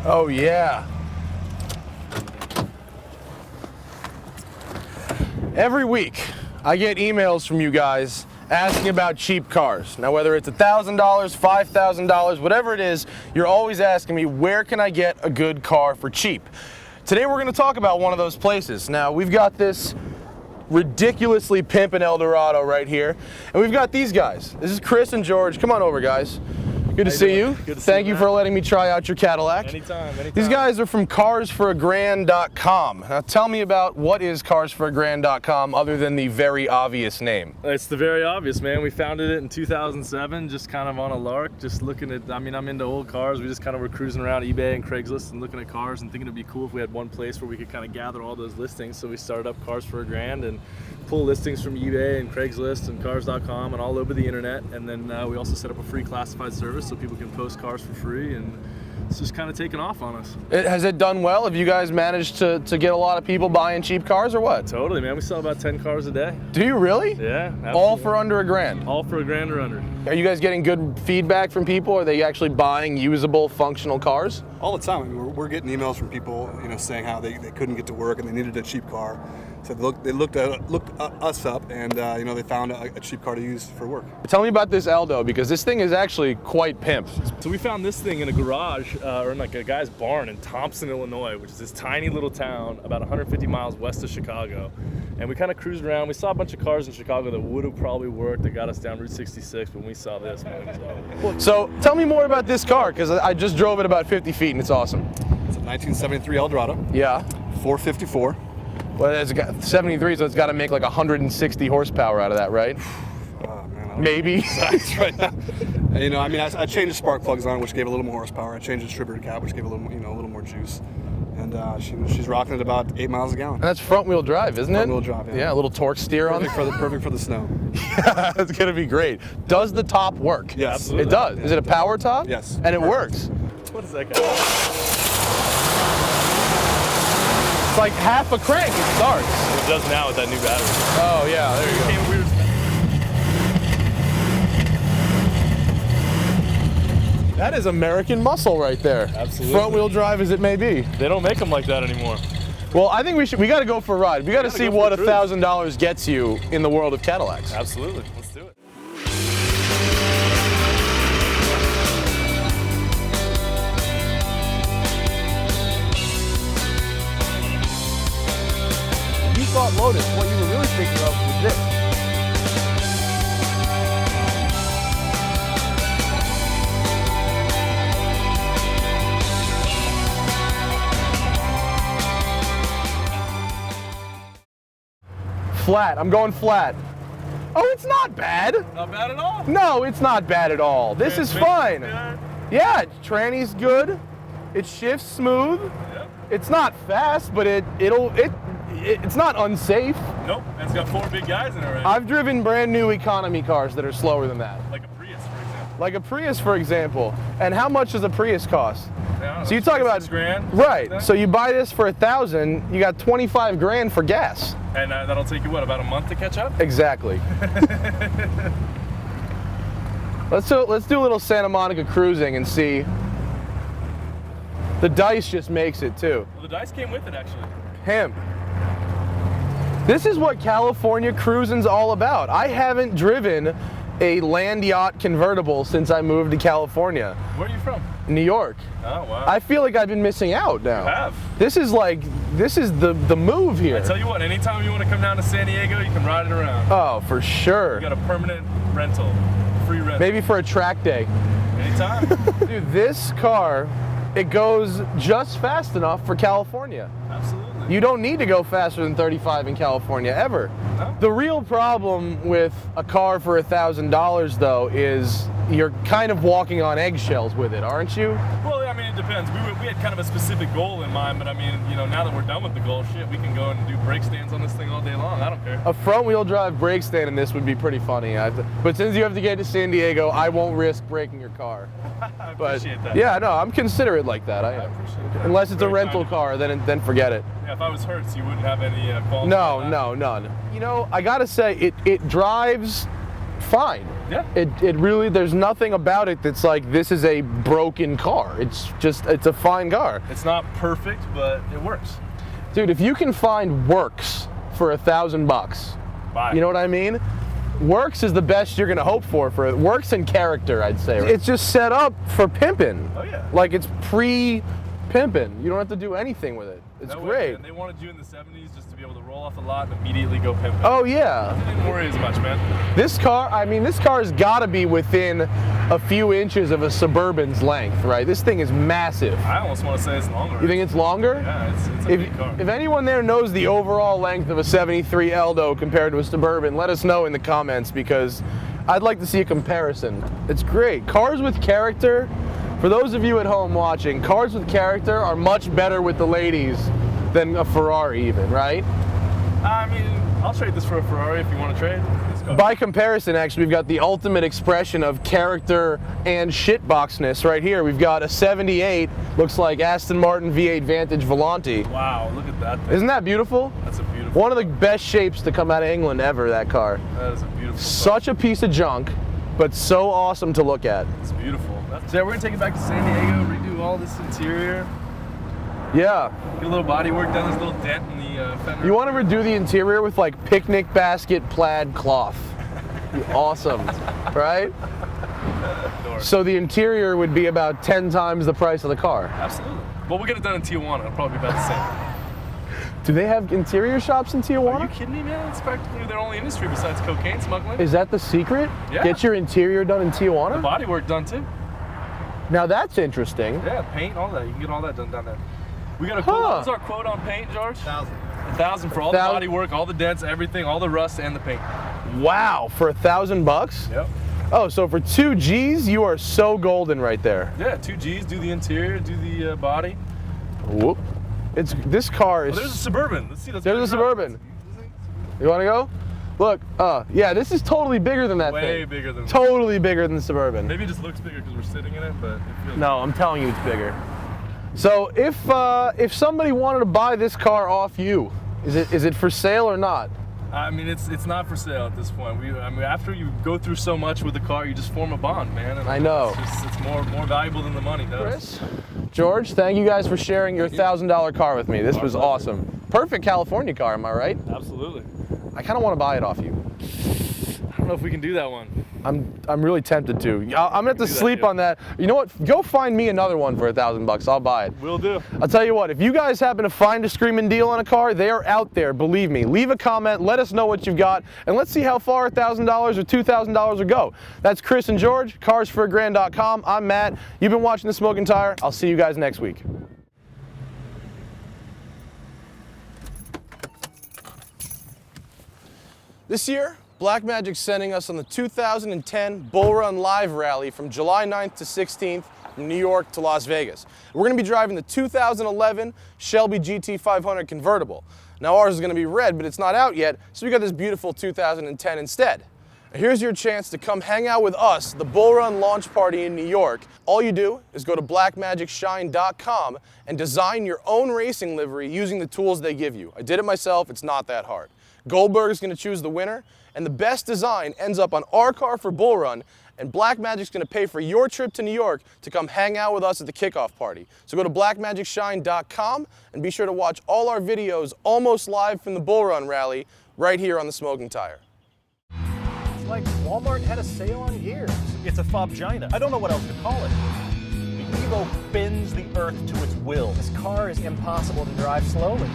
Oh yeah. Every week, I get emails from you guys asking about cheap cars. Now, whether it's $1,000, $5,000, whatever it is, you're always asking me, where can I get a good car for cheap? Today, we're gonna talk about one of those places. Now, we've got this ridiculously pimpin' Eldorado right here, and we've got these guys. This is Chris and Jorge. Come on over, guys. Good to see you. Good to see you. Thank you for letting me try out your Cadillac. Anytime. These guys are from carsforagrand.com. Now tell me about what is carsforagrand.com other than the very obvious name. It's the very obvious, man. We founded it in 2007, just kind of on a lark, just looking at, I'm into old cars. We just kind of were cruising around eBay and Craigslist and looking at cars and thinking it'd be cool if we had one place where we could kind of gather all those listings. So we started up Cars for a Grand and pull listings from eBay and Craigslist and cars.com and all over the internet. And then we also set up a free classified service so people can post cars for free, and it's just kind of taken off on us. Has it done well? Have you guys managed to get a lot of people buying cheap cars or what? Totally, man. We sell about 10 cars a day. Do you really? Yeah, absolutely. All for under $1,000? All for $1,000 or under. Are you guys getting good feedback from people? Are they actually buying usable, functional cars? All the time. I mean, we're getting emails from people, saying how they couldn't get to work and they needed a cheap car. So they looked us up, and they found a cheap car to use for work. Tell me about this Eldo, because this thing is actually quite pimp. So we found this thing in a garage, or in like a guy's barn in Thompson, Illinois, which is this tiny little town about 150 miles west of Chicago. And we kind of cruised around. We saw a bunch of cars in Chicago that would have probably worked, that got us down Route 66, but when we saw this, man, it was over. So tell me more about this car, because I just drove it about 50 feet and it's awesome. It's a 1973 Eldorado. Yeah. 454. Well, it's got 73, so it's got to make like 160 horsepower out of that, right? Oh, man, maybe. That's right. I changed the spark plugs on it, which gave a little more horsepower. I changed the distributor cap, which gave a little more juice. And she's rocking at about 8 miles a gallon. And that's front-wheel drive, isn't it? Front-wheel drive, yeah. Yeah, a little torque steer on it. Perfect for the snow. Yeah, it's gonna be great. Does the top work? Yes. Absolutely. It does. Is it a power top? Yes. And it works. What is that guy? It's like half a crank, it starts. It does now with that new battery. Oh yeah, there you go. That is American muscle right there. Absolutely. Front wheel drive as it may be. They don't make them like that anymore. Well, I think we got to go for a ride. We got to see go what for a $1,000 gets you in the world of Cadillacs. Absolutely. Let's do it. You thought Lotus, what you were really thinking of was this. Flat. I'm going flat. Oh, it's not bad. Not bad at all. No, it's not bad at all. This is fine. Yeah, tranny's good. It shifts smooth. Yep. It's not fast, but it's not unsafe. Nope. And it's got 4 big guys in it already. I've driven brand new economy cars that are slower than that. Like a Prius, for example. Like a Prius, for example. And how much does a Prius cost? So you talk about $6,000. right. So you buy this for $1,000, you got 25 grand for gas. And that'll take you what, about a month to catch up? Exactly. Let's do a little Santa Monica cruising and see. The dice just makes it too. Well, the dice came with it actually. Hemp. This is what California cruising's all about. I haven't driven a land yacht convertible since I moved to California. Where are you from? New York. Oh, wow. I feel like I've been missing out now. You have. This is the move here. I tell you what, anytime you want to come down to San Diego, you can ride it around. Oh, for sure. You got a permanent rental, free rental. Maybe for a track day. Anytime. Dude, this car, it goes just fast enough for California. Absolutely. You don't need to go faster than 35 in California, ever. No. The real problem with a car for $1,000, though, is you're kind of walking on eggshells with it, aren't you? Well, I mean, it depends. We had kind of a specific goal in mind, but I mean, now that we're done with the goal, shit, we can go and do brake stands on this thing all day long. I don't care. A front-wheel drive brake stand in this would be pretty funny. But since you have to get to San Diego, I won't risk breaking your car. I appreciate that. Yeah, no, I'm considerate like that. I am. Appreciate that. Unless it's a Very rental kind. car, then forget it. Yeah, if I was Hertz, you wouldn't have any qualms. No, none. I gotta say, it drives fine. Yeah. It really, there's nothing about it that's like, this is a broken car. It's a fine car. It's not perfect, but it works. Dude, if you can find works for $1,000, Bye. you know what I mean? Works is the best you're gonna hope for it. Works and character, I'd say. It's just set up for pimping. Oh yeah. Like it's pre-pimping. You don't have to do anything with it. It's No way, great. man. They wanted you in the 70s just to be able to roll off the lot and immediately go pimping. Oh yeah. I didn't worry as much, man. This car, I mean, this car has got to be within a few inches of a Suburban's length, right? This thing is massive. I almost want to say it's longer. You think it's longer? Yeah, it's a big car. If anyone there knows the overall length of a 73 Eldo compared to a Suburban, let us know in the comments because I'd like to see a comparison. It's great. Cars with character, for those of you at home watching, cars with character are much better with the ladies than a Ferrari even, right? I mean, I'll trade this for a Ferrari if you want to trade. Let's go. By comparison, actually, we've got the ultimate expression of character and shitboxness right here. We've got a 78, looks like Aston Martin V8 Vantage Volante. Wow, look at that thing. Isn't that beautiful? That's a beautiful One of the best shapes to come out of England ever, that car. That is a beautiful Such a piece of junk, but so awesome to look at. It's beautiful. So yeah, we're going to take it back to San Diego, redo all this interior. Yeah. Get a little body work done, this little dent in the fender. You want to redo the interior with like picnic basket plaid cloth. Awesome, right? So the interior would be about 10 times the price of the car. Absolutely. Well, we'll get it done in Tijuana. It'll probably be about the same. Do they have interior shops in Tijuana? Are you kidding me, man? It's practically their only industry besides cocaine smuggling. Is that the secret? Yeah. Get your interior done in Tijuana? The body work done too. Now that's interesting. Yeah, paint, all that. You can get all that done down there. We got a quote. What's our quote on paint, George? 1,000. 1,000 for all the body work, all the dents, everything, all the rust, and the paint. Wow, for $1,000? Yep. Oh, so for 2 G's, you are so golden right there. Yeah, 2 G's, do the interior, do the body. Whoop. This car is. Oh, there's a Suburban. Let's see. There's a Suburban. You want to go? Look, yeah, this is totally bigger than that thing. Way bigger than. Totally bigger than the Suburban. Maybe it just looks bigger because we're sitting in it, but it feels. No, I'm telling you, it's bigger. So if somebody wanted to buy this car off you, is it for sale or not? I mean, it's not for sale at this point. I mean, after you go through so much with the car, you just form a bond, man. And I know. It's more valuable than the money does. Chris, George, thank you guys for sharing your $1,000 car with me. This was awesome. Perfect California car, am I right? Absolutely. I kind of want to buy it off you. I don't know if we can do that one. I'm really tempted to. I'm gonna have to sleep on that. You know what? Go find me another one for $1,000. I'll buy it. Will do. I'll tell you what. If you guys happen to find a screaming deal on a car, they are out there. Believe me. Leave a comment. Let us know what you've got, and let's see how far $1,000 or $2,000 will go. That's Chris and George. CarsForAGrand.com. I'm Matt. You've been watching The Smoking Tire. I'll see you guys next week. This year, Blackmagic's sending us on the 2010 Bull Run Live Rally from July 9th to 16th from New York to Las Vegas. We're going to be driving the 2011 Shelby GT500 convertible. Now ours is going to be red, but it's not out yet, so we got this beautiful 2010 instead. Now here's your chance to come hang out with us, the Bull Run launch party in New York. All you do is go to blackmagicshine.com and design your own racing livery using the tools they give you. I did it myself, it's not that hard. Goldberg is going to choose the winner, and the best design ends up on our car for Bull Run, and Blackmagic's going to pay for your trip to New York to come hang out with us at the kickoff party. So go to blackmagicshine.com and be sure to watch all our videos almost live from the Bull Run rally right here on The Smoking Tire. It's like Walmart had a sale on gears. It's a fobgina. I don't know what else to call it. The Evo bends the earth to its will. This car is impossible to drive slowly.